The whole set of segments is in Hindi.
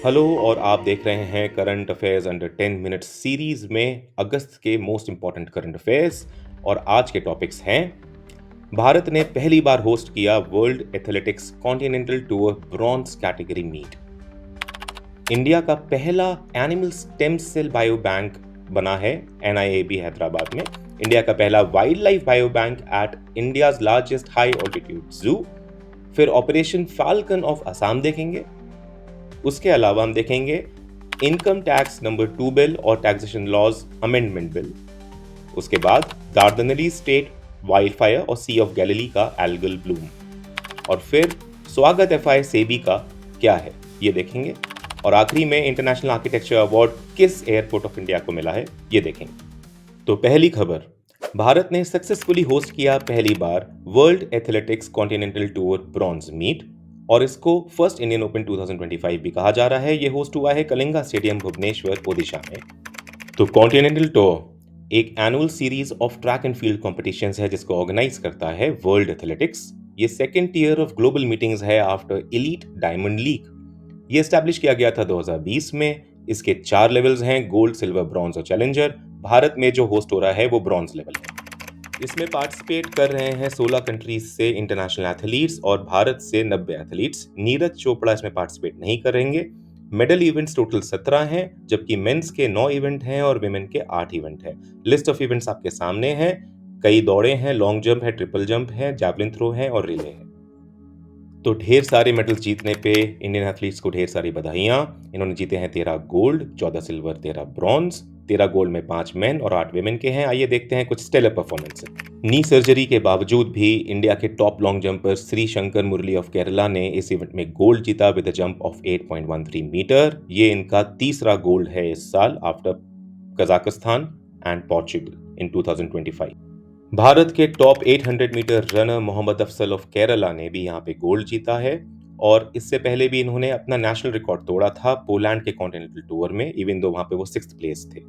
हेलो और आप देख रहे हैं current affairs under 10 minutes series में अगस्त के मोस्ट इंपॉर्टेंट करंट अफेयर्स। और आज के टॉपिक्स हैं: भारत ने पहली बार होस्ट किया World athletics continental tour bronze category meet. India का पहला animal stem cell bio bank बना है NIAB हैदराबाद में। इंडिया का पहला wildlife bio bank at India's largest high altitude zoo. फिर ऑपरेशन फाल्कन ऑफ असम देखेंगे। उसके अलावा हम देखेंगे इनकम टैक्स नंबर 2 बिल और टैक्सेशन लॉज अमेंडमेंट बिल। उसके बाद दार्दनली स्टेट वाइल्ड फायर और सी ऑफ गैलिली का एल्गल ब्लूम। और फिर स्वागत FI सेबी का क्या है ये देखेंगे। और आखिरी में इंटरनेशनल आर्किटेक्चर अवार्ड किस एयरपोर्ट ऑफ इंडिया को मिला है ये देखेंगे। तो पहली खबर, भारत ने सक्सेसफुली होस्ट किया पहली बार world athletics continental tour bronze meet, और इसको फर्स्ट इंडियन ओपन 2025 भी कहा जा रहा है। ये होस्ट हुआ है कलिंगा स्टेडियम भुवनेश्वर ओडिशा में। तो कॉन्टिनेंटल टूर एक annual series of track and field competitions है जिसको ऑर्गेनाइज करता है वर्ल्ड एथलेटिक्स। ये second tier of global meetings है आफ्टर एलीट डायमंड लीग। ये एस्टैब्लिश किया गया था 2020 में। इसके 4 लेवल्स हैं: गोल्ड, सिल्वर, ब्रॉन्ज और चैलेंजर। भारत में जो होस्ट हो रहा है वो ब्रॉन्ज लेवल है। इसमें पार्टिसिपेट कर रहे हैं 16 कंट्रीज से इंटरनेशनल एथलीट्स और भारत से 90 एथलीट्स। नीरज चोपड़ा इसमें पार्टिसिपेट नहीं करेंगे। मेडल इवेंट्स टोटल 17 हैं, जबकि मेंस के 9 इवेंट हैं और विमेन के 8 इवेंट हैं। लिस्ट ऑफ इवेंट्स आपके सामने है। कई दौड़े हैं, लॉन्ग जंप है, ट्रिपल जंप है, जैवलिन थ्रो है और रिले है। तो ढेर सारे मेडल्स जीतने पे इंडियन एथलीट्स को ढेर सारी बधाइयां। इन्होंने जीते हैं 13 गोल्ड, 14 सिल्वर, 13 ब्रॉन्ज। 13 गोल्ड में 5 मेन और 8 विमेन के हैं। आइए देखते हैं कुछ स्टेलर परफॉर्मेंस। नी सर्जरी के बावजूद भी इंडिया के top long jumper Sreeshankar Murali of Kerala ने इस इवेंट में गोल्ड जीता with a jump of 8.13 metre. ये इनका तीसरा गोल्ड है इस साल after Kazakhstan and Portugal in 2025। भारत के टॉप 800 metre runner Mohammed Afsal of Kerala ने भी यहाँ पे गोल्ड जीता है। और इससे पहले भी इन्होंने अपना नेशनल रिकॉर्ड तोड़ा था पोलैंड के कॉन्टिनेंटल टूर में, इवन दो वहां पे वो 6th प्लेस थे।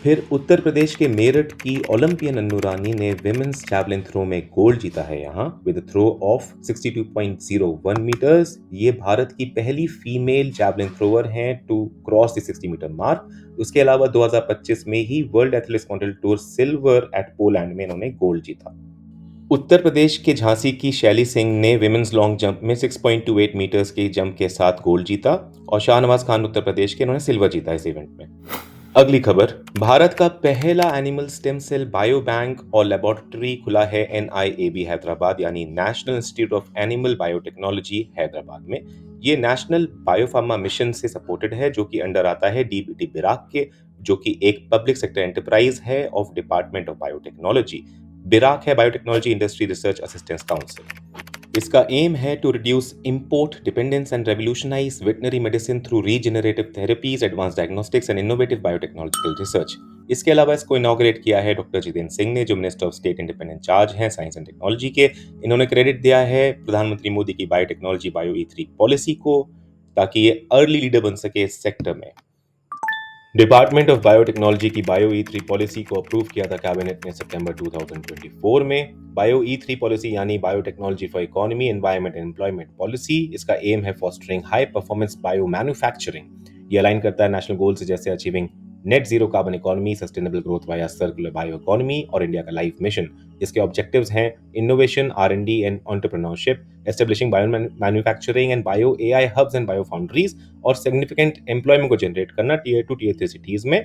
फिर उत्तर प्रदेश के मेरठ की ओलंपियन अन्नू रानी ने विमेंस जैवलिन थ्रो में गोल्ड जीता है यहाँ विद थ्रो ऑफ 62.01 मीटर्स। ये भारत की पहली फीमेल जैवलिन थ्रोअर हैं to cross the 60 metre mark. उसके अलावा 2025 में ही world athletics continental tour silver at Poland में इन्होंने गोल्ड जीता। उत्तर प्रदेश के झांसी की शैली सिंह ने विमेंस लॉन्ग जंप में 6.28 मीटर्स के जंप के साथ गोल्ड जीता। और शाहनवाज खान उत्तर प्रदेश के, इन्होंने सिल्वर जीता इस इवेंट में। अगली खबर, भारत का पहला animal stem cell bio bank और लेबोरेटरी खुला है NIAB हैदराबाद यानी national institute of animal biotechnology Hyderabad में। ये नेशनल बायोफार्मा मिशन से सपोर्टेड है जो कि अंडर आता है DBT बिराक के, जो कि एक पब्लिक सेक्टर एंटरप्राइज है of Department of Biotechnology. BIRAC है Biotechnology Industry Research Assistance Council. इसका एम है to reduce import dependence and revolutionise veterinary medicine through regenerative therapies, advance diagnostics and innovative biotechnological research. इसके अलावा इसको इनॉग्रेट किया है डॉक्टर जितेंद्र सिंह ने, जो minister of state independent charge हैं साइंस एंड टेक्नोलॉजी के। इन्होंने क्रेडिट दिया है प्रधानमंत्री मोदी की बायोटेक्नोलॉजी बायो E3 पॉलिसी को, ताकि ये अर्ली लीडर बन सके इस सेक्टर में। डिपार्टमेंट ऑफ बायोटेक्नोलॉजी की बायो E3 पॉलिसी को अप्रूव किया था कैबिनेट ने सितंबर 2024 में। बायो E3 पॉलिसी यानी biotechnology for economy, environment and employment policy. इसका एम है fostering high performance bio manufacturing. ये अलाइन करता है नेशनल गोल से, जैसे achieving net zero carbon economy, sustainable growth via circular bio economy और इंडिया का लाइफ मिशन। इसके ऑब्जेक्टिव्स हैं innovation, R&D and entrepreneurship, establishing bio manufacturing and bio AI hubs and bio foundries, और सिग्निफिकेंट एम्प्लॉयमेंट को जनरेट करना Tier 2 Tier 3 सिटीज में।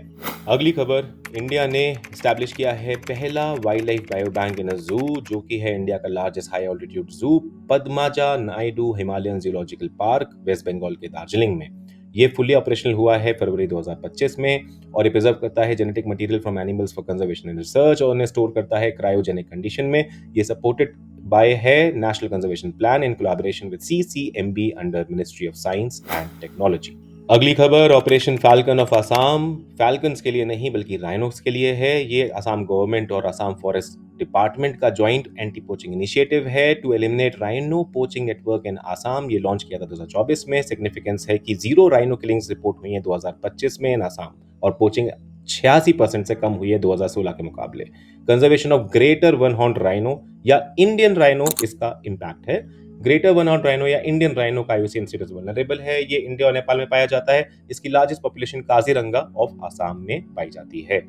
अगली खबर, इंडिया ने एस्टैब्लिश किया है पहला wildlife bio bank in a zoo, जो कि है इंडिया का largest high altitude zoo, Padmaja Naidu Himalayan Zoological Park, West Bengal के दार्जिलिंग में। ये फुली ऑपरेशनल हुआ है फरवरी 2025 में, और ये प्रिजर्व करता है genetic material from animals for conservation and research, और उन्हें स्टोर करता है क्रायोजेनिक कंडीशन में। ये सपोर्टेड बाय है national conservation plan in collaboration with CCMB under ministry of science and technology. अगली खबर, operation falcon of Assam. Falcons के लिए नहीं बल्कि राइनोक्स के लिए है। ये असम गवर्नमेंट और असम फॉरेस्ट डिपार्टमेंट का जॉइंट एंटी पोचिंग इनिशिएटिव है to eliminate rhino poaching network in Assam. ये लॉन्च किया था 2024 में। सिग्निफिकेंस है कि 0 राइनो किलिंग्स रिपोर्ट हुई है 2025 में इन आसाम, और पोचिंग 86% से कम हुई है 2016 के मुकाबले। Conservation of greater one horn rhino या इंडियन राइनो इसका इंपैक्ट है। ग्रेटर वन हॉर्न राइनो या इंडियन राइनो का आईयूसीएन स्टेटस वल्नरेबल है। ये इंडिया और नेपाल में पाया जाता है। इसकी largest population Kaziranga of Assam में पाई जाती है।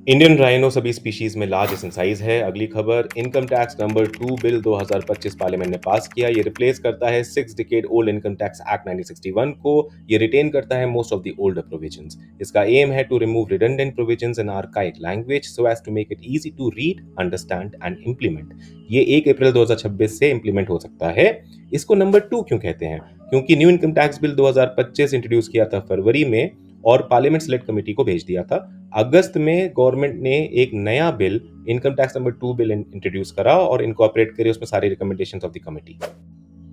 इंडियन राइनो सभी स्पीशीज में लार्ज इन साइज है। अगली खबर, income tax number 2 bill 2025 parliament ने पास किया। ये रिप्लेस करता है 6 decade old income tax act 1961 को। ये रिटेन करता है most of the older provisions. इसका एम है to remove redundant provisions in archaic language so as to make it easy to read, understand and implement. ये 1 अप्रैल 2026 से इंप्लीमेंट हो सकता है। इसको नंबर 2 क्यों कहते हैं? क्योंकि new income tax bill 2025 introduce किया था फरवरी में और पार्लियामेंट सिलेक्ट कमेटी को भेज दिया था। अगस्त में गवर्नमेंट ने एक नया bill income tax number 2 bill introduce करा और इनकॉर्पोरेट करे उसमें सारी रिकमेंडेशंस ऑफ द कमेटी।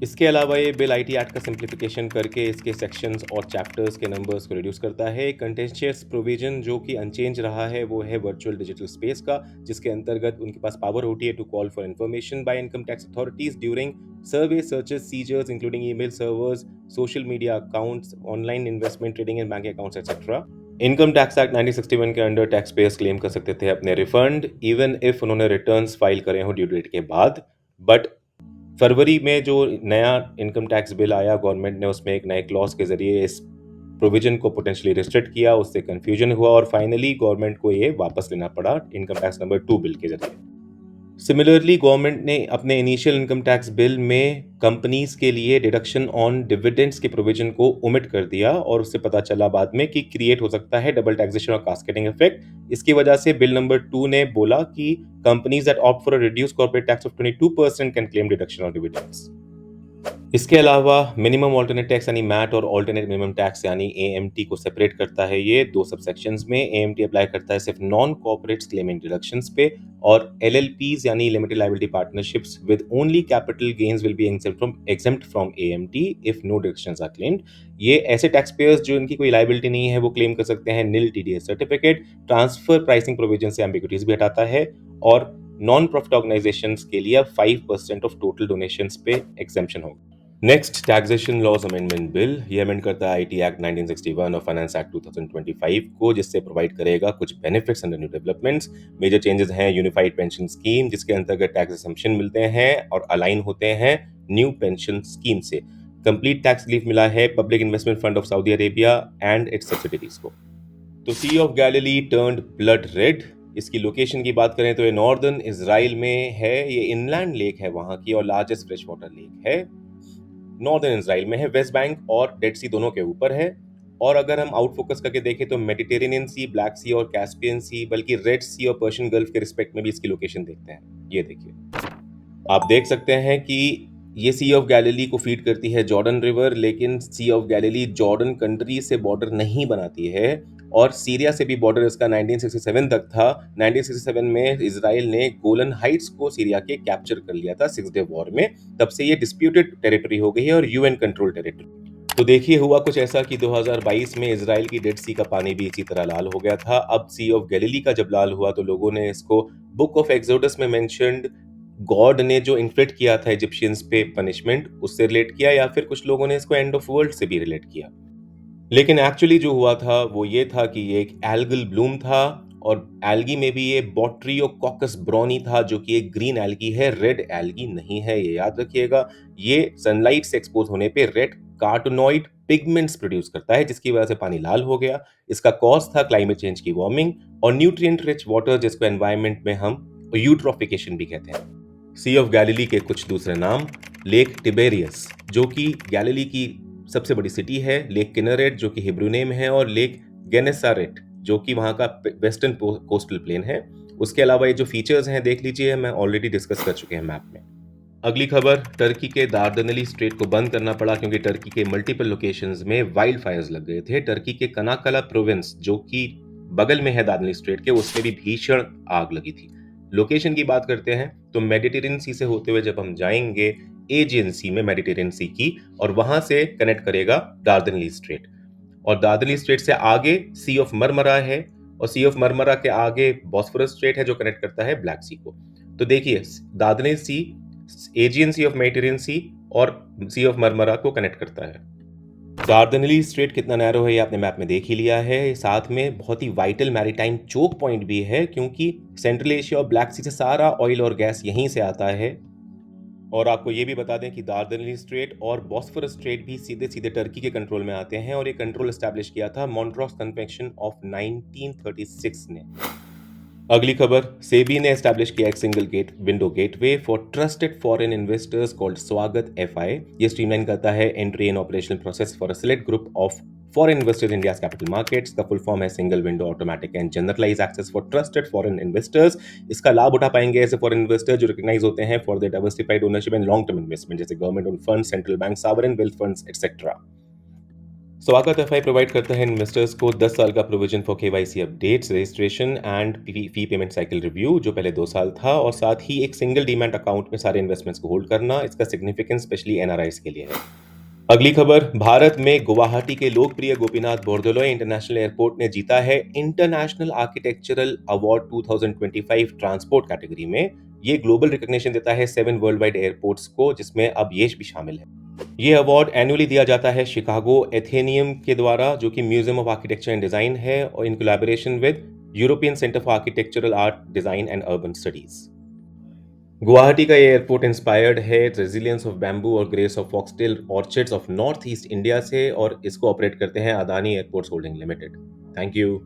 इसके अलावा ये बिल आईटी एक्ट का सिंप्लीफिकेशन करके इसके सेक्शंस और चैप्टर्स के नंबर्स को रिड्यूस करता है। कंटेंशियस प्रोविजन जो कि अनचेंज रहा है वो है वर्चुअल डिजिटल स्पेस का, जिसके अंतर्गत उनके पास पावर होती है to call for information by income tax authorities during survey, searches, seizures including email servers, social media accounts, online investment, trading and bank accounts etcetera. Income tax act 1961 के अंडर टैक्स पेयर्स क्लेम कर सकते थे अपने रिफंड इवन इफ उन्होंने रिटर्न्स फाइल करे हो ड्यू डेट के बाद। बट फरवरी में जो नया इनकम टैक्स बिल आया, गवर्नमेंट ने उसमें एक नए क्लॉज के जरिए इस प्रोविजन को पोटेंशियली रिस्ट्रिक्ट किया, उससे कंफ्यूजन हुआ और फाइनली गवर्नमेंट को ये वापस लेना पड़ा इनकम टैक्स नंबर 2 बिल के जरिए। सिमिलरली गवर्नमेंट ने अपने इनिशियल इनकम टैक्स बिल में कंपनीज के लिए डिडक्शन ऑन डिविडेंड्स के प्रोविजन को ओमिट कर दिया और उससे पता चला बाद में कि क्रिएट हो सकता है डबल टैक्सेशन और कास्केडिंग इफेक्ट। इसकी वजह से बिल नंबर 2 ने बोला कि companies that opt for a reduced corporate tax of 22% can claim deduction on dividends. इसके अलावा मिनिमम ऑल्टरनेट टैक्स यानी मैट और ऑल्टरनेट मिनिमम टैक्स यानी एएमटी को सेपरेट करता है ये 2 सबसेक्शंस में। एएमटी अप्लाई करता है सिर्फ नॉन कॉर्पोरेट्स क्लेमिंग डिडक्शंस पे और एलएलपीज यानी limited liability partnerships with only capital gains will be exempt from AMT if no deductions are claimed. ये ऐसे टैक्स पेयर्स जो इनकी कोई लायबिलिटी नहीं है वो क्लेम कर सकते हैं nil TDS certificate. Transfer pricing provision से एम्बिग्यूटीज भी हटाता है और नॉन प्रॉफिट ऑर्गेनाइजेशंस के लिए 5% ऑफ टोटल डोनेशंस पे एग्जेम्पशन होगा। Next, taxation laws amendment bill. ये अमेंड करता है आईटी एक्ट 1961 और फाइनेंस एक्ट 2025 को, जिससे प्रोवाइड करेगा कुछ benefits under new developments. Major changes हैं यूनिफाइड पेंशन स्कीम, जिसके अंतर्गत टैक्स एग्जम्पशन मिलते हैं और अलाइन होते हैं न्यू पेंशन स्कीम से। कंप्लीट टैक्स रिलीफ मिला है public investment fund of Saudi Arabia and its subsidiaries को। तो sea of Galilee turned blood red. इसकी लोकेशन की बात करें तो ये नॉर्दर्न इजराइल में है। ये इनलैंड लेक है वहां की और लार्जेस्ट फ्रेश वाटर लेक है। नॉर्दर्न इजराइल में है, वेस्ट बैंक और डेड सी दोनों के ऊपर है। और अगर हम आउट फोकस करके देखें तो मेडिटेरेनियन सी, ब्लैक सी और कैस्पियन सी, बल्कि रेड सी और पर्शियन गल्फ के रिस्पेक्ट में भी इसकी लोकेशन देखते हैं। ये देखिए, आप देख सकते हैं कि ये सी ऑफ गैलिली को फीड करती है जॉर्डन रिवर, लेकिन सी ऑफ गैलिली जॉर्डन कंट्री से बॉर्डर नहीं बनाती है और सीरिया से भी बॉर्डर इसका 1967 तक था। 1967 में इजराइल ने गोलन हाइट्स को सीरिया के कैप्चर कर लिया था 6 डे वॉर में। तब से ये डिस्प्यूटेड टेरिटरी हो गई है और यूएन कंट्रोल टेरिटरी। तो देखिए, हुआ कुछ ऐसा कि 2022 में इजराइल की डेड सी का पानी भी इसी तरह लाल हो गया था। अब सी ऑफ गैलिली का जब लाल हुआ तो लोगों ने इसको बुक ऑफ एक्सोडस में मेंशन्ड गॉड ने जो इन्फ्लिक्ट किया था इजिप्शियंस पे पनिशमेंट, उससे रिलेट किया, या फिर कुछ लोगों ने इसको एंड ऑफ वर्ल्ड से भी रिलेट किया। लेकिन एक्चुअली जो हुआ था वो ये था कि ये एक एल्गल ब्लूम था और एल्गी में भी ये बॉट्रियोकॉकस ब्राउनी था, जो कि एक ग्रीन एल्गी है, रेड एल्गी नहीं है, ये याद रखिएगा। ये सनलाइट से एक्सपोज होने पे रेड कार्टोनॉइड पिगमेंट्स प्रोड्यूस करता है, जिसकी वजह से पानी लाल हो गया। इसका कॉज था क्लाइमेट चेंज की वार्मिंग और न्यूट्रिएंट रिच वाटर, जिसको एनवायरनमेंट में हम यूट्रोफिकेशन भी कहते हैं। सी ऑफ गैलिली के कुछ दूसरे नाम, लेक टिबेरियस जो कि गैलिली की सबसे बड़ी सिटी है, लेक किनरेट जो कि हिब्रू नेम है, और लेक गेनेसारेट जो कि वहाँ का वेस्टर्न कोस्टल प्लेन है। उसके अलावा ये जो फीचर्स हैं देख लीजिए, मैं ऑलरेडी डिस्कस कर चुके हैं मैप में। अगली खबर, टर्की के दार्दनेली स्ट्रेट को बंद करना पड़ा क्योंकि टर्की के मल्टीपल लोकेशंस में वाइल्ड फायर्स लग गए थे। टर्की के कनाकला प्रोविंस जो कि बगल में है दार्दनेली स्ट्रेट के, उसमें भी भीषण आग लगी थी। लोकेशन की बात करते हैं तो मेडिटेरियन सी से होते हुए जब हम जाएंगे एजियन सी में, मेडिटेरियन सी की, और वहां से कनेक्ट करेगा दार्दनेली स्ट्रेट। और दार्दनेली स्ट्रेट से आगे सी ऑफ मरमरा है और सी ऑफ मरमरा के आगे बॉस्फोरस स्ट्रेट है जो कनेक्ट करता है ब्लैक सी को। तो देखिए, दार्दनेली सी एजियन सी ऑफ मेडिटेरियन सी और सी ऑफ मरमरा को कनेक्ट करता है। दार्दनेली स्ट्रेट कितना नैरो है ये आपने मैप में देख ही लिया है। साथ में बहुत ही वाइटल मैरीटाइम चोक पॉइंट भी है क्योंकि सेंट्रल एशिया और ब्लैक सी से सारा ऑयल और गैस यहीं से आता है। और आपको ये भी बता दें कि दार्दानेली स्ट्रेट और बॉस्फोरस स्ट्रेट भी सीधे सीधे टर्की के कंट्रोल में आते हैं और ये कंट्रोल एस्टैब्लिश किया था मॉन्ट्रॉस कन्वेंशन ऑफ 1936 ने। अगली खबर, सेबी ने एस्टैब्लिश किया एक single gate window gateway for trusted foreign investors called Swagat FI. ये स्ट्रीमलाइन करता है entry and operational process for a select group of foreign investors India capital markets. का फुल फॉर्म है single window automatic and generalised access for trusted foreign investors. इसका लाभ उठा पाएंगे ऐसे फॉरेन इन्वेस्टर्स जो रिकॉग्नाइज होते हैं for the diversified ownership and long term investment, जैसे government own fund, central bank, sovereign wealth funds etcetera. स्वागत एफआई प्रोवाइड करता है इन्वेस्टर्स को 10 साल का provision for KYC updates, registration and fee payment cycle review, जो पहले 2 साल था, और साथ ही एक सिंगल डीमैट अकाउंट में सारे इन्वेस्टमेंट्स को होल्ड करना। इसका सिग्निफिकेंस स्पेशली एनआरआईज के लिए है। अगली खबर, भारत में गुवाहाटी के लोकप्रिय गोपीनाथ बोरदोलोई इंटरनेशनल एयरपोर्ट ने जीता है international architectural award 2025 transport category में। ये ग्लोबल रिकॉग्निशन देता है 7 वर्ल्ड वाइड एयरपोर्ट्स को, जिसमें अब ये भी शामिल है। ये अवार्ड एनुअली दिया जाता है शिकागो एथेनियम के द्वारा, जो कि museum of architecture and design है, और in collaboration with European centre for architectural art, design and urban studies. Guwahati का ये एयरपोर्ट इंस्पायर्ड है रेजिलियंस ऑफ बैम्बू और grace of foxtail orchids of north east India से, और इसको ऑपरेट करते हैं Adani airports holding limited. Thank you.